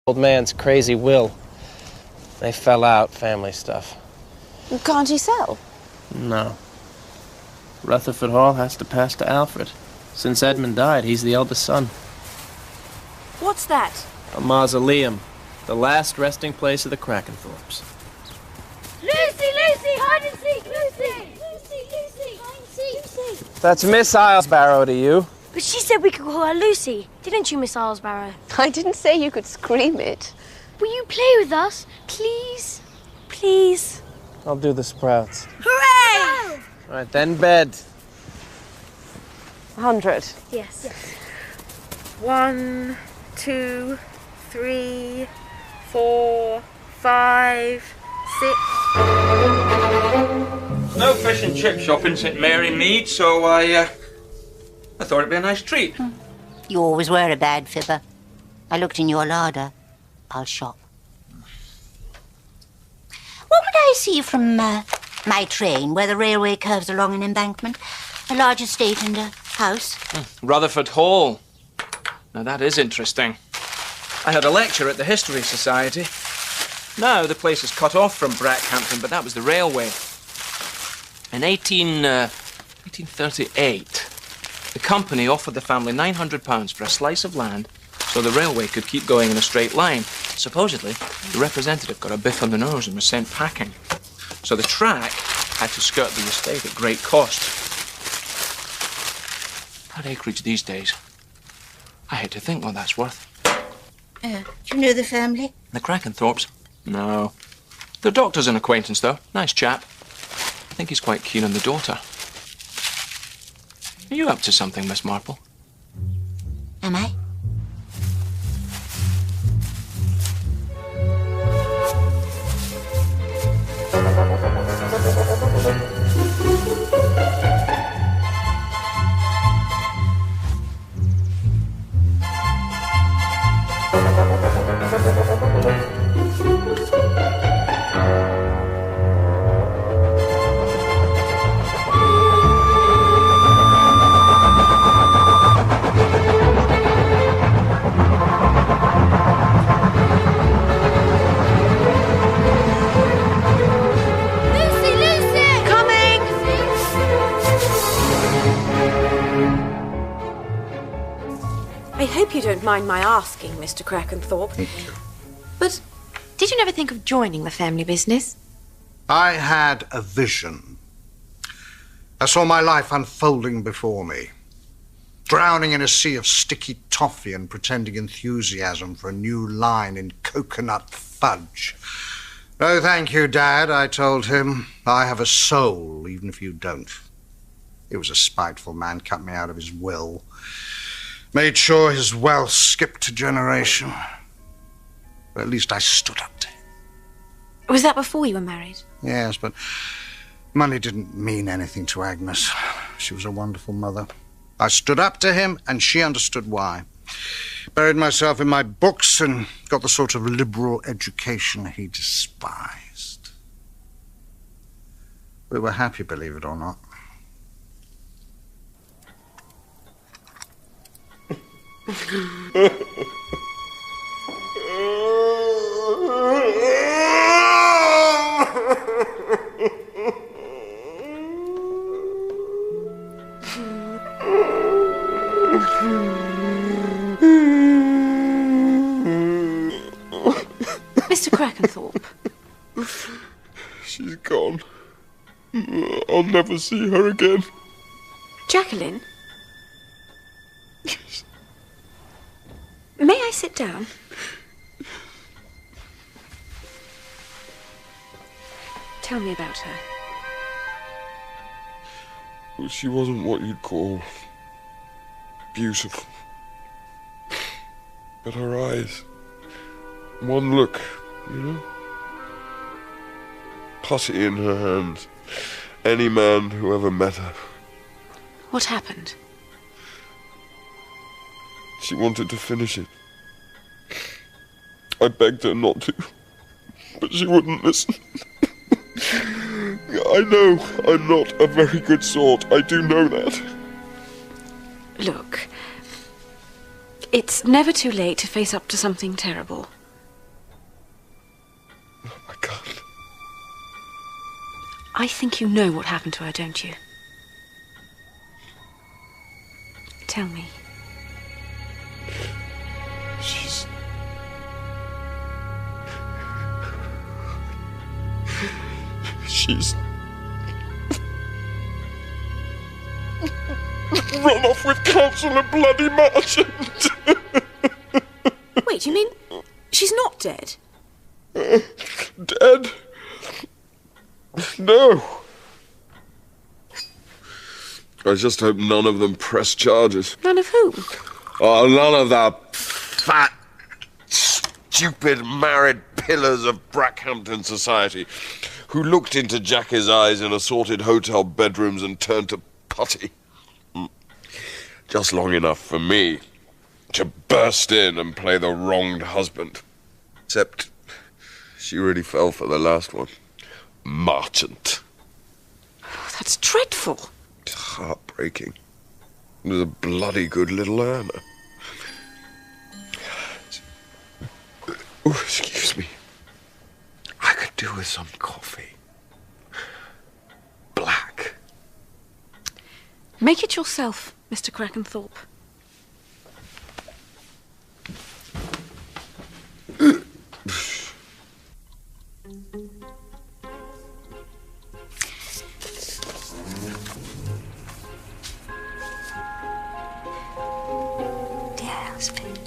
Old man's crazy will. They fell out, family stuff. Can't you sell? No. Rutherford Hall has to pass to Alfred. Since Edmund died, he's the eldest son. What's that? A mausoleum. The last resting place of the Krakenthorpes. Lucy! Lucy! Hide and seek! Lucy! Lucy! Lucy! Hide and seek! Lucy! That's Miss Islesbarrow to you. But she said we could call her Lucy. Didn't you, Miss Islesbarrow? I didn't say you could scream it. Will you play with us? Please? Please? I'll do the sprouts. Hooray! All right, then bed. 100. Yes. 1, 2, 3, 4, 5, 6. No fish and chip shop in St Mary Mead, so I thought it'd be a nice treat. You always were a bad fibber. I looked in your larder. I'll shop. What would I see from my train, where the railway curves along an embankment? A large estate and a house? Rutherford Hall. Now that is interesting. I had a lecture at the History Society. Now the place is cut off from Brackhampton, but that was the railway. In 1838, the company offered the family £900 for a slice of land so the railway could keep going in a straight line. Supposedly, the representative got a biff on the nose and was sent packing. So the track had to skirt the estate at great cost. That acreage these days, I hate to think what that's worth. Do you know the family? The Krakenthorpes? No. The doctor's an acquaintance, though. Nice chap. I think he's quite keen on the daughter. Are you up to something, Miss Marple? Am I? I hope you don't mind my asking, Mr. Krakenthorpe. But did you never think of joining the family business? I had a vision. I saw my life unfolding before me, drowning in a sea of sticky toffee and pretending enthusiasm for a new line in coconut fudge. No, thank you, Dad, I told him. I have a soul, even if you don't. He was a spiteful man, cut me out of his will. Made sure his wealth skipped a generation. But at least I stood up to him. Was that before you were married? Yes, but money didn't mean anything to Agnes. She was a wonderful mother. I stood up to him, and she understood why. Buried myself in my books and got the sort of liberal education he despised. We were happy, believe it or not. Mr. Krakenthorpe. She's gone. I'll never see her again. Jacqueline? May I sit down? Tell me about her. Well, she wasn't what you'd call beautiful. But her eyes, one look, you know? Putty in her hands. Any man who ever met her. What happened? She wanted to finish it. I begged her not to, but she wouldn't listen. I know I'm not a very good sort. I do know that. Look, it's never too late to face up to something terrible. I think you know what happened to her, don't you? Tell me. She's run off with Councillor Bloody Marchant. Wait, you mean she's not dead? Dead? No. I just hope none of them press charges. None of whom? Oh, none of the fat, stupid married pillars of Brackhampton society who looked into Jackie's eyes in assorted hotel bedrooms and turned to putty. Just long enough for me to burst in and play the wronged husband. Except she really fell for the last one. Marchant. Oh, that's dreadful. It's heartbreaking. It was a bloody good little earner. Oh, excuse me. I could do with some coffee. Black. Make it yourself, Mr. Crackenthorpe. Dear husband.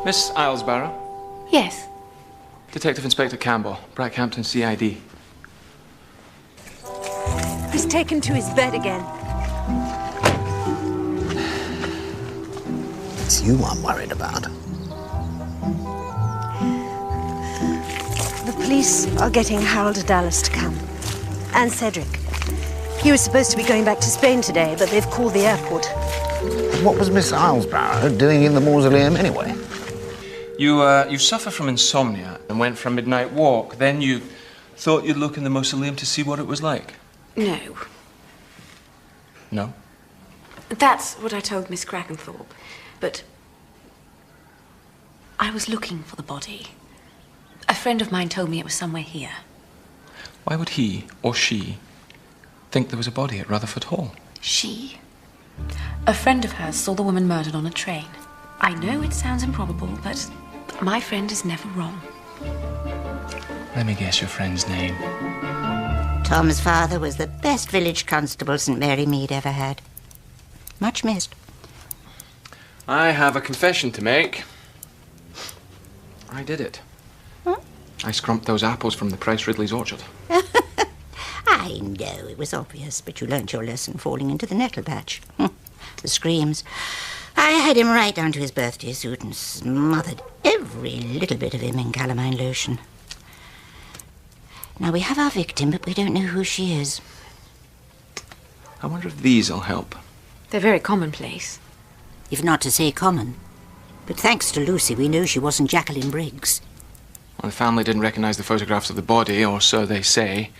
Miss Islesbarrow? Yes. Detective Inspector Campbell, Brackhampton CID. He's taken to his bed again. It's you I'm worried about. The police are getting Harold Dallas to come. And Cedric. He was supposed to be going back to Spain today, but they've called the airport. And what was Miss Islesbarrow doing in the mausoleum anyway? You suffer from insomnia and went for a midnight walk. Then you thought you'd look in the mausoleum to see what it was like. No. No? That's what I told Miss Crackenthorpe. But I was looking for the body. A friend of mine told me it was somewhere here. Why would he or she think there was a body at Rutherford Hall? She? A friend of hers saw the woman murdered on a train. I know it sounds improbable, but my friend is never wrong. Let me guess your friend's name. Tom's father was the best village constable St. Mary Mead ever had. Much missed. I have a confession to make. I did it. Huh? I scrumped those apples from the Price Ridley's orchard. I know it was obvious, but you learnt your lesson falling into the nettle patch. The screams. I had him right down to his birthday suit and smothered every little bit of him in calamine lotion. Now, we have our victim, but we don't know who she is. I wonder if these'll help. They're very commonplace. If not to say common. But thanks to Lucy, we know she wasn't Jacqueline Briggs. Well, the family didn't recognize the photographs of the body, or so they say.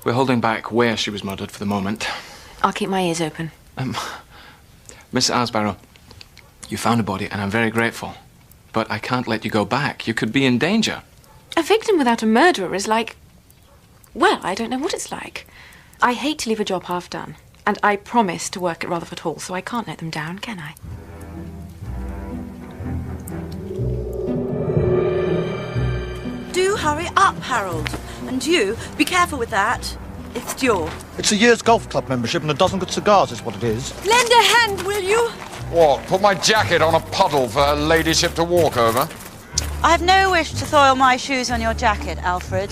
We're holding back where she was murdered for the moment. I'll keep my ears open. Miss Asbarrow, you found a body, and I'm very grateful. But I can't let you go back. You could be in danger. A victim without a murderer is like... Well, I don't know what it's like. I hate to leave a job half done. And I promised to work at Rutherford Hall, so I can't let them down, can I? Do hurry up, Harold. And you, be careful with that. It's Dior. It's a year's golf club membership and a dozen good cigars is what it is. Lend a hand, will you? What, put my jacket on a puddle for her ladyship to walk over? I have no wish to soil my shoes on your jacket, Alfred.